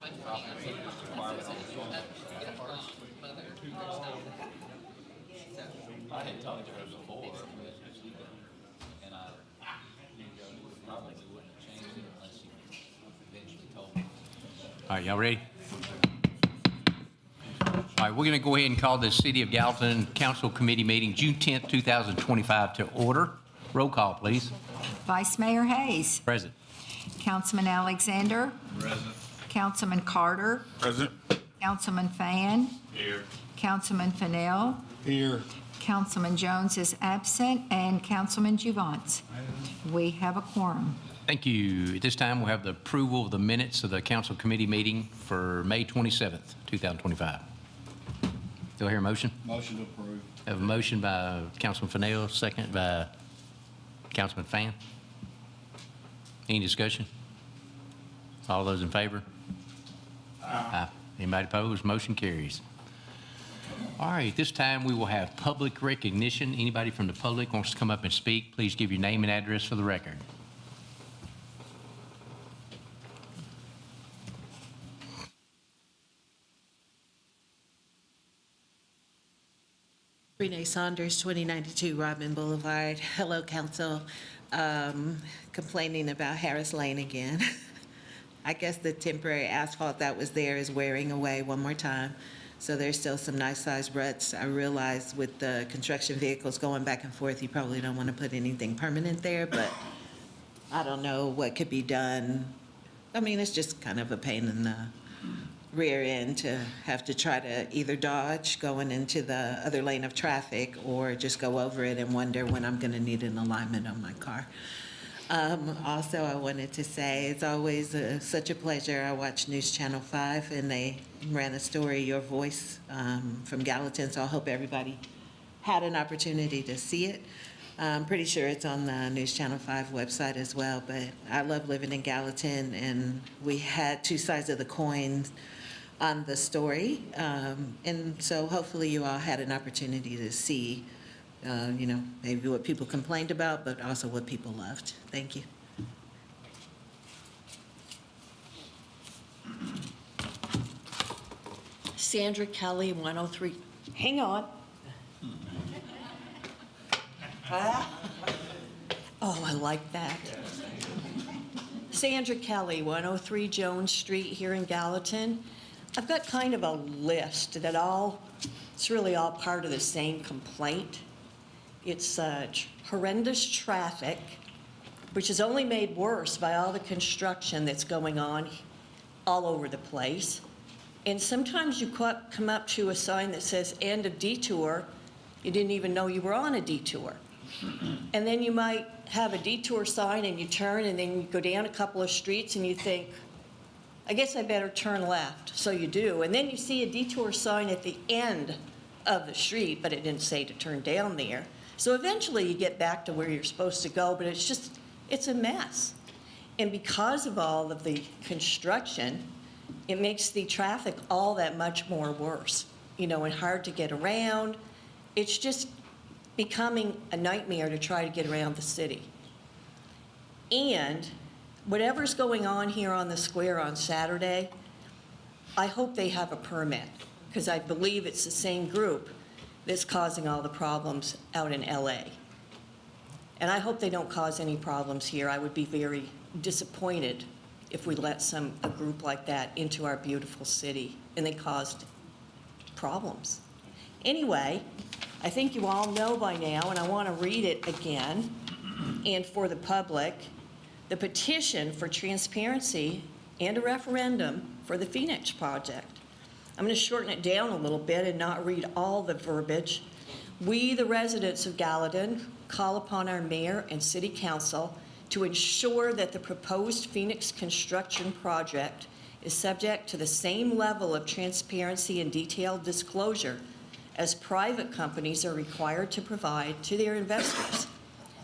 I had talked to her before, and I probably wouldn't have changed it unless she eventually told me. All right, y'all ready? All right, we're going to go ahead and call the City of Gallatin Council Committee meeting June 10th, 2025 to order. Roll call, please. Vice Mayor Hayes. Present. Councilman Alexander. Present. Councilman Carter. Present. Councilman Fan. Here. Councilman Fennell. Here. Councilman Jones is absent, and Councilman Juvance. We have a quorum. Thank you. At this time, we'll have the approval of the minutes of the council committee meeting for May 27th, 2025. Do I hear a motion? Motion to approve. I have a motion by Councilman Fennell, second by Councilman Fan. Any discussion? All those in favor? Aye. Anybody opposed? Motion carries. All right, this time we will have public recognition. Anybody from the public wants to come up and speak, please give your name and address for the record. Renee Saunders, 2092 Rodman Boulevard. Hello, Council. Complaining about Harris Lane again. I guess the temporary asphalt that was there is wearing away one more time. So there's still some nice-sized ruts. I realize with the construction vehicles going back and forth, you probably don't want to put anything permanent there, but I don't know what could be done. I mean, it's just kind of a pain in the rear end to have to try to either dodge going into the other lane of traffic or just go over it and wonder when I'm going to need an alignment on my car. Also, I wanted to say it's always such a pleasure. I watch News Channel 5, and they ran a story, Your Voice, from Gallatin, so I hope everybody had an opportunity to see it. I'm pretty sure it's on the News Channel 5 website as well, but I love living in Gallatin, and we had two sides of the coin on the story, and so hopefully you all had an opportunity to see maybe what people complained about, but also what people loved. Thank you. Sandra Kelly, 103. Hang on. Oh, I like that. Sandra Kelly, 103 Jones Street here in Gallatin. I've got kind of a list it's really all part of the same complaint. It's horrendous traffic, which is only made worse by all the construction that's going on all over the place. And sometimes you come up to a sign that says end of detour. You didn't even know you were on a detour. And then you might have a detour sign and you turn and then you go down a couple of streets and you think, I guess I better turn left. So you do. And then you see a detour sign at the end of the street, but it didn't say to turn down there. So eventually you get back to where you're supposed to go, but it's a mess. And because of all of the construction, it makes the traffic all that much more worse, and hard to get around. It's just becoming a nightmare to try to get around the city. And whatever's going on here on the square on Saturday, I hope they have a permit, because I believe it's the same group that's causing all the problems out in LA. And I hope they don't cause any problems here. I would be very disappointed if we let a group like that into our beautiful city and they caused problems. Anyway, I think you all know by now, and I want to read it again, and for the public, the petition for transparency and a referendum for the Phoenix project. I'm going to shorten it down a little bit and not read all the verbiage. We, the residents of Gallatin, call upon our mayor and city council to ensure that the proposed Phoenix construction project is subject to the same level of transparency and detailed disclosure as private companies are required to provide to their investors.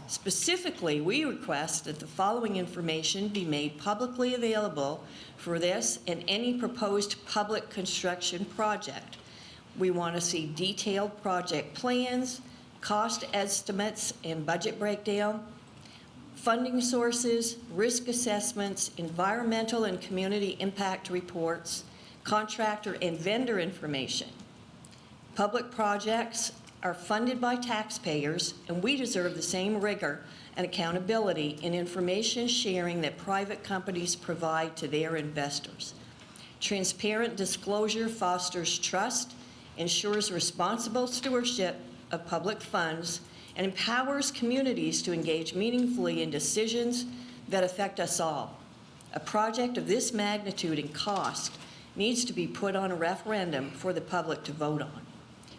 Specifically, we request that the following information be made publicly available for this and any proposed public construction project. We want to see detailed project plans, cost estimates, and budget breakdown. funding sources, risk assessments, environmental and community impact reports, contractor and vendor information. Public projects are funded by taxpayers, and we deserve the same rigor and accountability in information sharing that private companies provide to their investors. Transparent disclosure fosters trust, ensures responsible stewardship of public funds, and empowers communities to engage meaningfully in decisions that affect us all. A project of this magnitude and cost needs to be put on a referendum for the public to vote on.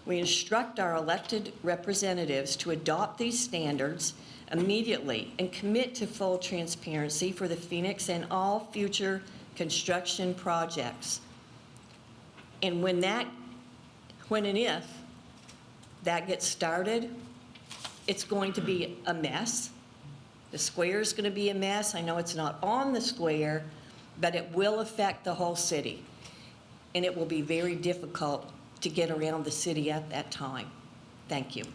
We instruct our elected representatives to adopt these standards immediately and commit to full transparency for the Phoenix and all future construction projects. And when and if that gets started, it's going to be a mess. The square is going to be a mess. I know it's not on the square, but it will affect the whole city. And it will be very difficult to get around the city at that time. Thank you.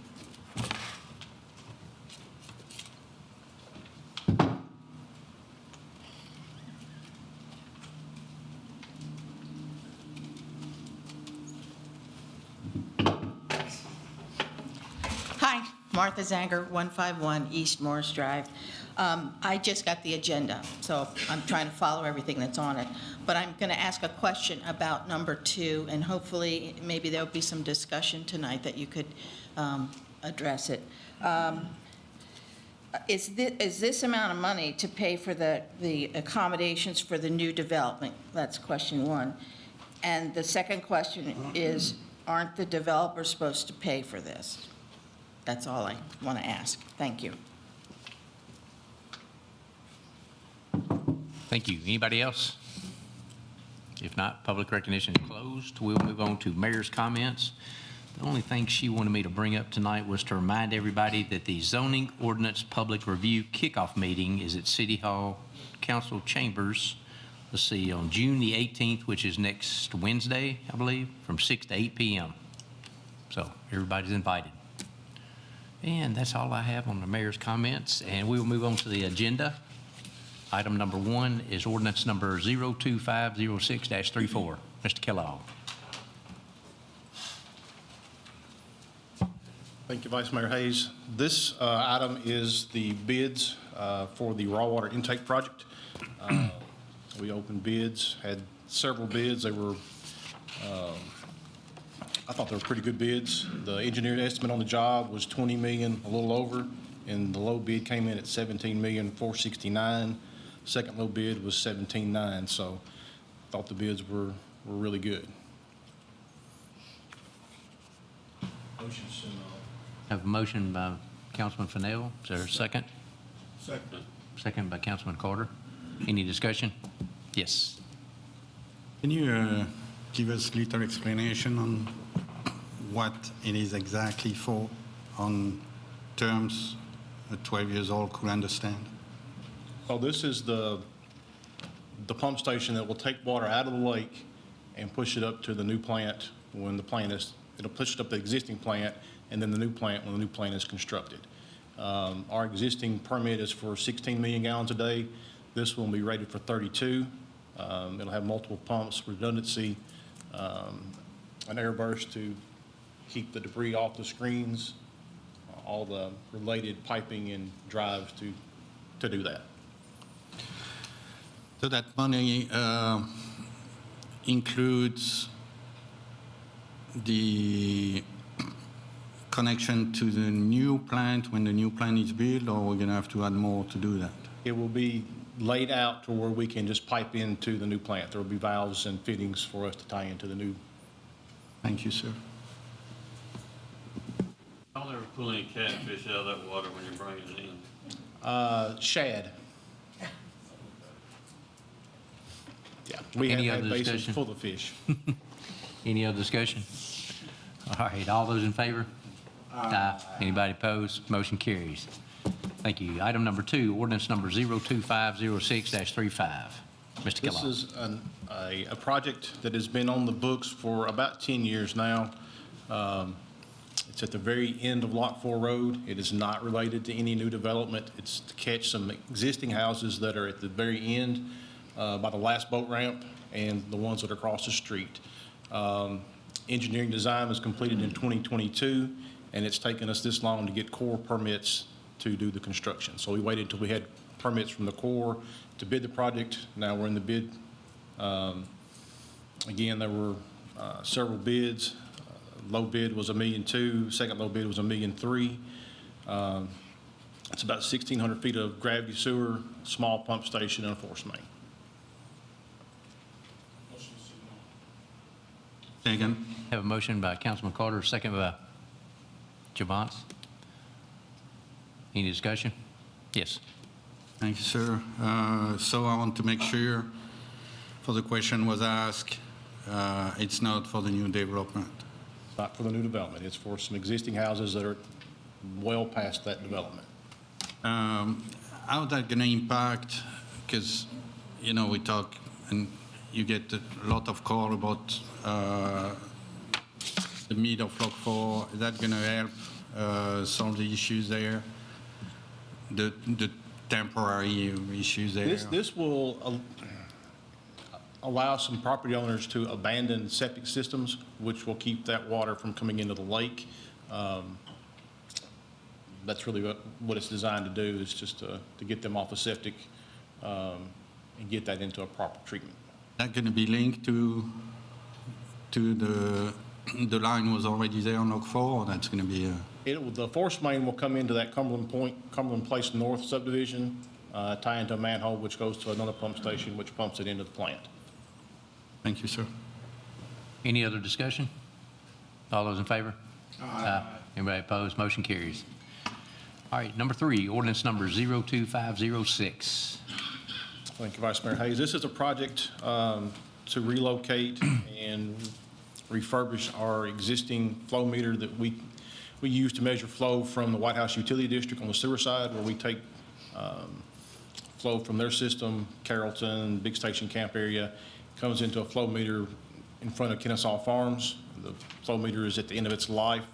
Hi, Martha Zanger, 151 East Morris Drive. I just got the agenda, so I'm trying to follow everything that's on it. But I'm going to ask a question about number 2, and hopefully maybe there'll be some discussion tonight that you could address it. Is this amount of money to pay for the accommodations for the new development? That's question 1. And the second question is, aren't the developers supposed to pay for this? That's all I want to ask. Thank you. Thank you. Anybody else? If not, public recognition is closed. We'll move on to mayor's comments. The only thing she wanted me to bring up tonight was to remind everybody that the zoning ordinance public review kickoff meeting is at City Hall Council Chambers, let's see, on June the 18th, which is next Wednesday, I believe, from 6 to 8 p.m. So everybody's invited. And that's all I have on the mayor's comments, and we will move on to the agenda. Item number 1 is ordinance number 02506-34. Mr. Kellogg. Thank you, Vice Mayor Hayes. This item is the bids for the raw water intake project. We opened bids, had several bids. They were, I thought they were pretty good bids. The engineered estimate on the job was $20 million, a little over, and the low bid came in at $17,469,000. Second low bid was $17,900, so I thought the bids were really good. Motion to send off. Have a motion by Councilman Fennell. Is there a second? Second. Second by Councilman Carter. Any discussion? Yes. Can you give us a little explanation on what it is exactly for, on terms a 12 years old could understand? Oh, this is the pump station that will take water out of the lake and push it up to the new plant when the plant is, it'll push it up the existing plant and then the new plant when the new plant is constructed. Our existing permit is for 16 million gallons a day. This one will be rated for 32. It'll have multiple pumps, redundancy, an air burst to keep the debris off the screens, all the related piping and drives to do that. So that money includes the connection to the new plant when the new plant is built, or we're going to have to add more to do that? It will be laid out to where we can just pipe into the new plant. There will be valves and fittings for us to tie into the new. Thank you, sir. Y'all ever pull any catfish out of that water when you're bringing it in? Shad. Yeah, we Any have other had basins discussion? full of fish. Any other discussion? All right, all those in favor? Aye. Anybody opposed? Motion carries. Thank you. Item number 2, ordinance number 02506-35. Mr. This Kellogg. is a project that has been on the books for about 10 years now. It's at the very end of Lot 4 Road. It is not related to any new development. It's to catch some existing houses that are at the very end by the last boat ramp and the ones that are across the street. Engineering design was completed in 2022, and it's taken us this long to get Corps permits to do the construction. So we waited until we had permits from the Corps to bid the project. Now we're in the bid. Again, there were several bids. Low bid was $1.2 million. Second low bid was $1.3 million. It's about 1,600 feet of gravity sewer, small pump station, and a force main. Second. Have a motion by Councilman Carter, second by Javance. Any discussion? Yes. Thank you, sir. So I want to make sure, for the question was asked, it's not for the new development. Not for the new development. It's for some existing houses that are well past that development. How that going to impact, because, you know, we talk and you get a lot of call about the mid of Block 4. Is that going to help solve the issues there? The temporary issues there? This will allow some property owners to abandon septic systems, which will keep that water from coming into the lake. That's really what it's designed to do, is just to get them off of septic and get that into a proper treatment. That going to be linked to the line was already there on Block 4, or that's going to be The force main will come into that Cumberland Place North subdivision, tie into a manhole, which goes to another pump station, which pumps it into the plant. Thank you, sir. Any other discussion? All those in favor? Aye. Anybody opposed? Motion carries. All right, number 3, ordinance number 02506. Thank you, Vice Mayor Hayes. This is a project to relocate and refurbish our existing flow meter that we use to measure flow from the White House Utility District on the sewer side, where we take flow from their system, Carrollton, Big Station Camp area, comes into a flow meter in front of Kennesaw Farms. The flow meter is at the end of its life.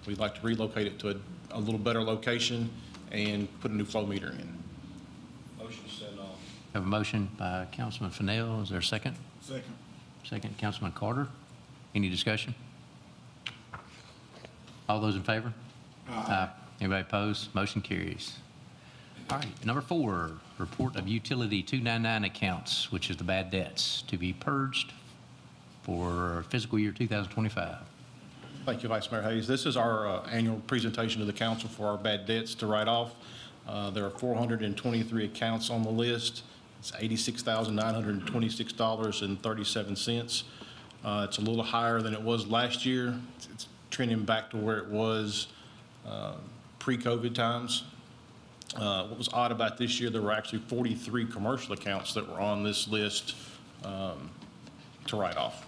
We'd like to relocate it to a little better location and put a new flow meter in. Motion to send off. Have a motion by Councilman Fennell. Is there a second? Second. Second, Councilman Carter. Any discussion? All those in favor? Aye. Anybody opposed? Motion carries. All right, number 4, report of utility 299 accounts, which is the bad debts to be purged for fiscal year 2025. Thank you, Vice Mayor Hayes. This is our annual presentation to the council for our bad debts to write off. There are 423 accounts on the list. It's $86,926.37. It's a little higher than it was last year. It's trending back to where it was pre-COVID times. What was odd about this year, there were actually 43 commercial accounts that were on this list to write off.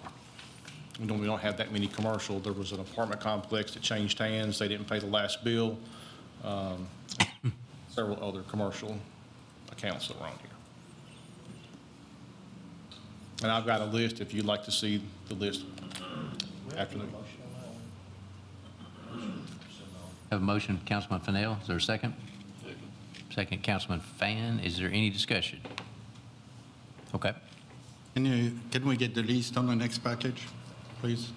We don't have that many commercial. There was an apartment complex that changed hands. They didn't pay the last bill. Several other commercial accounts that were on here. And I've got a list if you'd like to see the list after the motion. Have a motion, Councilman Fennell. Is there a second? Second, Councilman Fan. Is there any discussion? Okay. Can we get the list on the next package, please?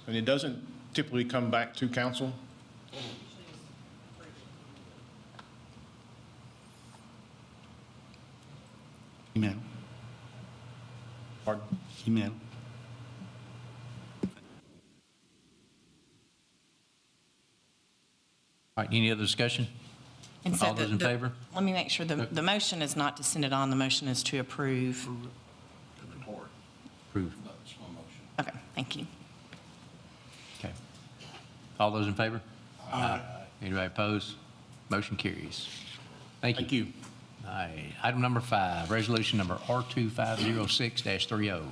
And it doesn't typically come back to council. Email. Pardon? Email. All right, any other discussion? And so All those in favor? Let me make sure, the motion is not to send it on, the motion is to approve. Approved. Okay, thank you. Okay. All those in favor? Aye. Anybody opposed? Motion carries. Thank you. Thank you. All right, item number 5, resolution number R2506-30.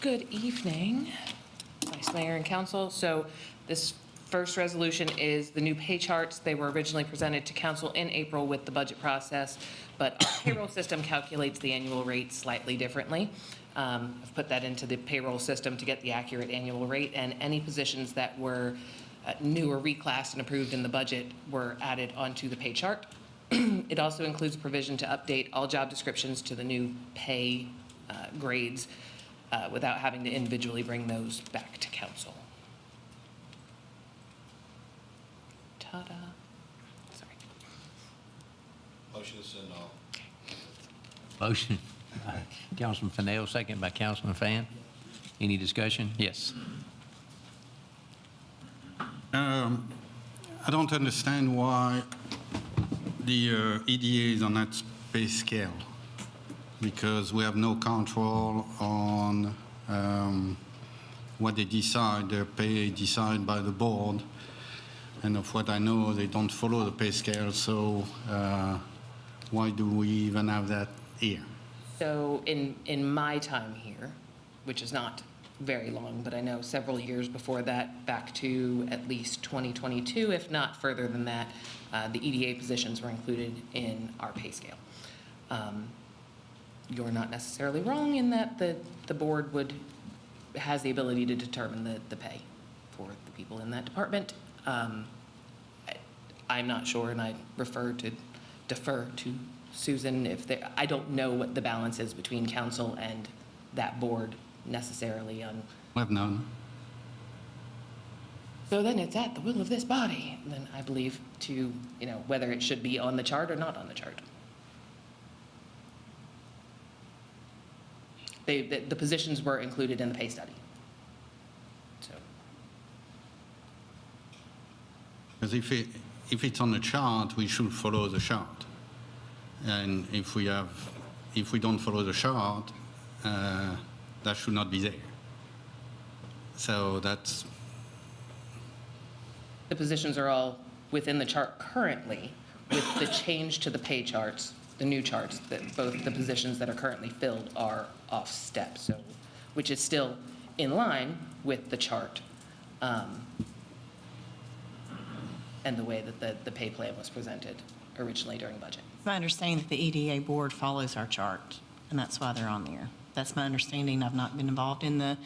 Good evening, Vice Mayor and Council. So this first resolution is the new pay charts. They were originally presented to council in April with the budget process, but our payroll system calculates the annual rate slightly differently. I've put that into the payroll system to get the accurate annual rate, and any positions that were new or reclassed and approved in the budget were added onto the pay chart. It also includes provision to update all job descriptions to the new pay grades without having to individually bring those back to council. Ta-da. Sorry. Motion to send off. Motion by Councilman Fennell, second by Councilman Fan. Any discussion? Yes. I don't understand why the EDA is on that pay scale, because we have no control on what they decide. Their pay decided by the board, and of what I know, they don't follow the pay scale, so why do we even have that here? So in my time here, which is not very long, but I know several years before that, back to at least 2022, if not further than that, the EDA positions were included in our pay scale. You're not necessarily wrong in that the board has the ability to determine the pay for the people in that department. I'm not sure, and I defer to Susan I don't know what the balance is between council and that board necessarily on. We have none. So then it's at the will of this body, then I believe, to, whether it should be on the chart or not on the chart. The positions were included in the pay study. So. Because if it's on the chart, we should follow the chart. And if we don't follow the chart, that should not be there. So that's... The positions are all within the chart currently, with the change to the pay charts, the new charts, that both the positions that are currently filled are off step, so, which is still in line with the chart and the way that the pay plan was presented originally during budget. It's my understanding that the EDA board follows our chart, and that's why they're on there. That's my understanding. I've not been involved in the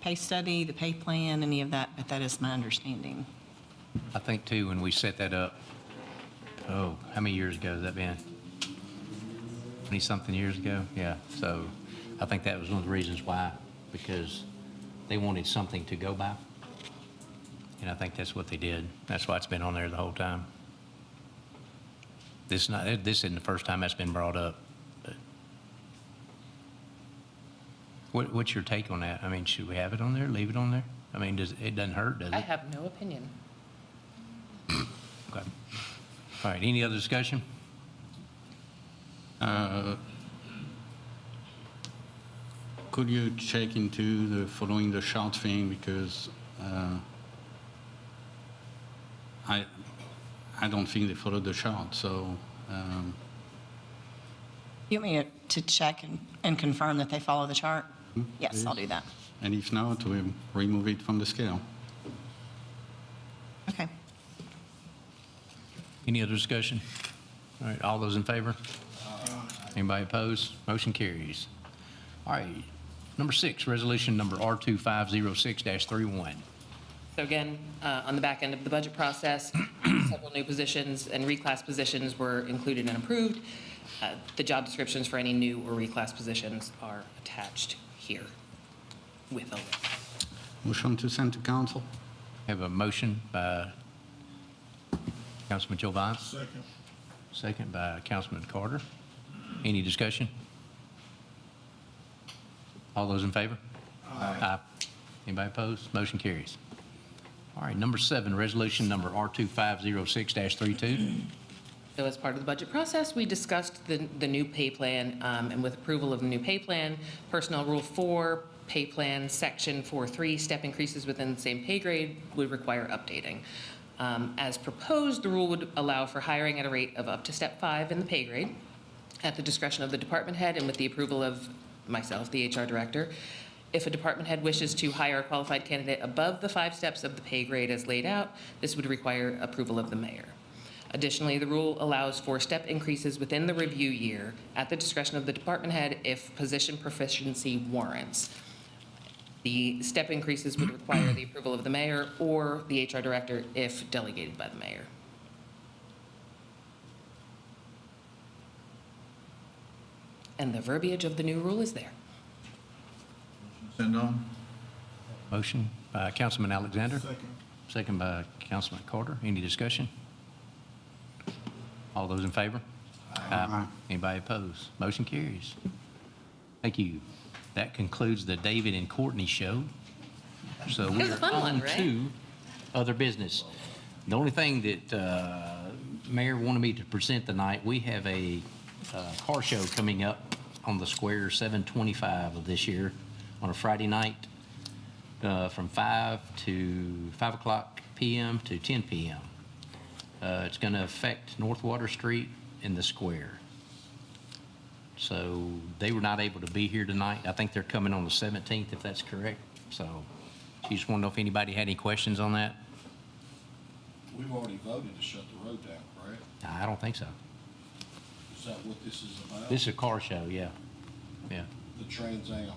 pay study, the pay plan, any of that, but that is my understanding. I think too, when we set that up, how many years ago has that been? 20-something years ago? Yeah, so I think that was one of the reasons why, because they wanted something to go by. And I think that's what they did. That's why it's been on there the whole time. This isn't the first time that's been brought up. But what's your take on that? I mean, should we have it on there, leave it on there? I mean, it doesn't hurt, does it? I have no opinion. Okay. All right, any other discussion? Could you check into the following the chart thing, because I don't think they followed the chart, so. You want me to check and confirm that they follow the chart? Yes, please. I'll do that. And if not, we remove it from the scale. Okay. Any other discussion? All right, all those in favor? Anybody opposed? Motion carries. All right, number 6, resolution number R2506-31. So again, on the back end of the budget process, several new positions and reclass positions were included and approved. The job descriptions for any new or reclass positions are attached here with a link. Motion to send to council. Have a motion by Councilman Giovanni. Second. Second by Councilman Carter. Any discussion? All those in favor? Aye. Anybody opposed? Motion carries. All right, number 7, resolution number R2506-32. So as part of the budget process, we discussed the new pay plan, and with approval of the new pay plan, Personnel Rule 4, Pay Plan Section 4.3, step increases within the same pay grade would require updating. As proposed, the rule would allow for hiring at a rate of up to step 5 in the pay grade at the discretion of the department head and with the approval of myself, the HR director. If a department head wishes to hire a qualified candidate above the 5 steps of the pay grade as laid out, this would require approval of the mayor. Additionally, the rule allows for step increases within the review year at the discretion of the department head if position proficiency warrants. The step increases would require the approval of the mayor or the HR director if delegated by the mayor. And the verbiage of the new rule is there. Send on. Motion by Councilman Alexander. Second by Councilman Carter. Any discussion? All those in favor? Aye. Anybody opposed? Motion carries. Thank you. That concludes the David and Courtney show. So we was a are fun one, on right? to other business. The only thing that Mayor wanted me to present tonight, we have a car show coming up on the square 7/25 of this year on a Friday night from 5 o'clock p.m. to 10 p.m. It's going to affect North Water Street and the square. So they were not able to be here tonight. I think they're coming on the 17th, if that's correct. So she just want to know if anybody had any questions on that. We've already voted to shut the road down, correct? I don't think so. Is that what this is about? This is a car show, yeah. Yeah. The Trans Am.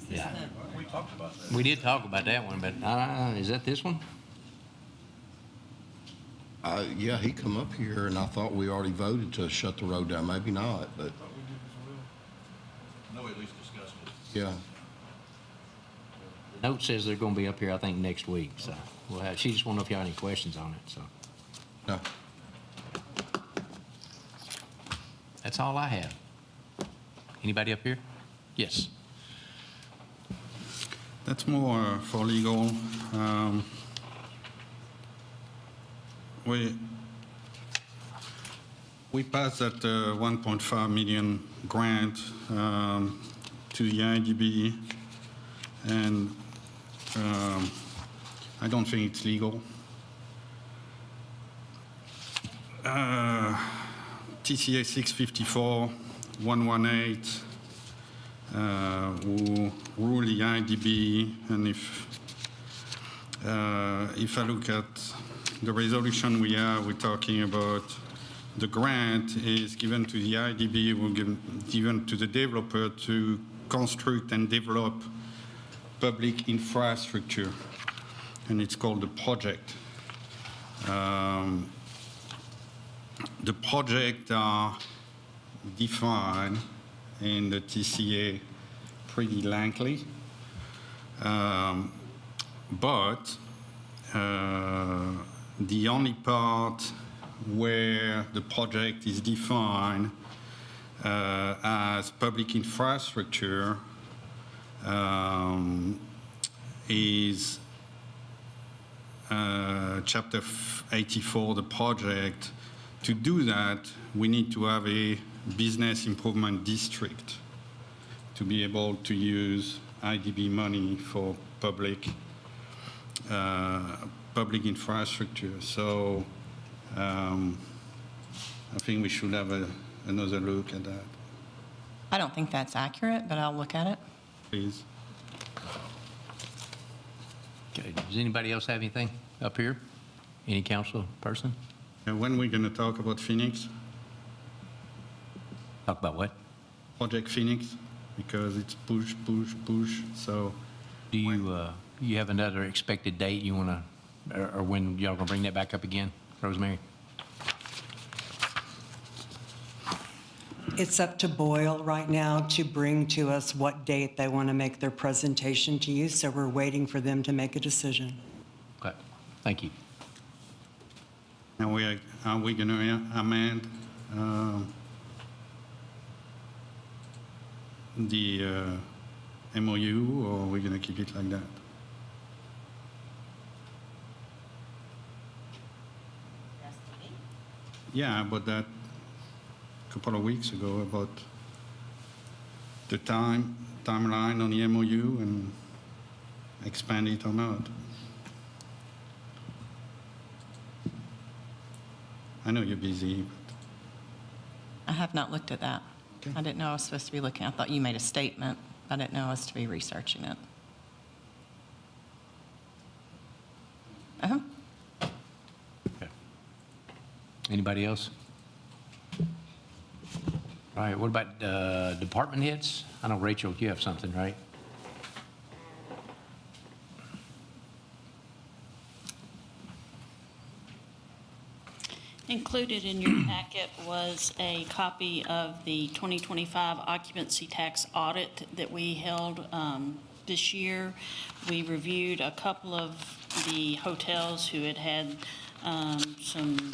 Yeah. We talked about that. We did talk about that one, but is that this one? Yeah, he come up here and I thought we already voted to shut the road down. Maybe not, but I know we at least discussed it. yeah. The note says they're going to be up here, I think, next week. So we'll have, she just want to know if you have any questions on it. So No. that's all I have. Anybody up here? Yes. That's more for legal. We passed that 1.5 million grant to the IDB, and I don't think it's legal. TCA 654-118 who rule the IDB, and if I look at the resolution we have, we're talking about the grant is given to the IDB, will given to the developer to construct and develop public infrastructure, and it's called the project. The projects are defined in the TCA pretty lengthy, but the only part where the project is defined as public infrastructure is Chapter 84, the project. To do that, we need to have a business improvement district to be able to use IDB money for public infrastructure. So I think we should have another look at that, I don't think that's accurate, but I'll look at it. please. Okay. Does anybody else have anything up here? Any council person? And when we're going to talk about Phoenix, Talk about what? Project Phoenix, because it's push. So Do you have another expected date you want to, or when y'all gonna bring that back up again, Rosemary? It's up to Boyle right now to bring to us what date they want to make their presentation to you, so we're waiting for them to make a decision. Okay, thank you. and are we going to amend the MOU, or are we going to keep it like that? Yeah, about that a couple of weeks ago, about the timeline on the MOU and expand it or not. I know you're busy, but I have not looked at that. Okay. I didn't know I was supposed to be looking. I thought you made a statement. I didn't know I was to be researching it. Uh-huh. Okay. Anybody else? All right, what about department heads? I know, Rachel, you have something, right? Included in your packet was a copy of the 2025 occupancy tax audit that we held this year. We reviewed a couple of the hotels who had had some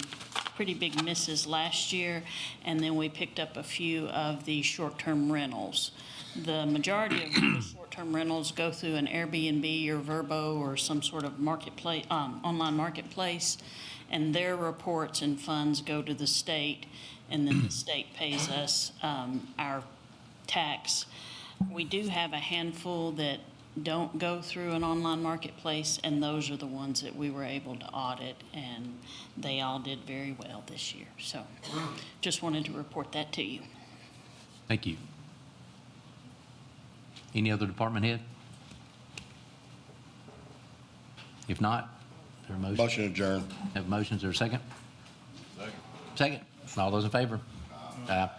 pretty big misses last year, and then we picked up a few of the short-term rentals. The majority of the short-term rentals go through an Airbnb or Vrbo or some sort of marketplace, online marketplace, and their reports and funds go to the state, and then the state pays us our tax. We do have a handful that don't go through an online marketplace, and those are the ones that we were able to audit, and they all did very well this year. So just wanted to report that to you. Thank you. Any other department head? If not, is there a motion? Motion adjourned. Have motions, or a second? Second. All those in favor? Aye.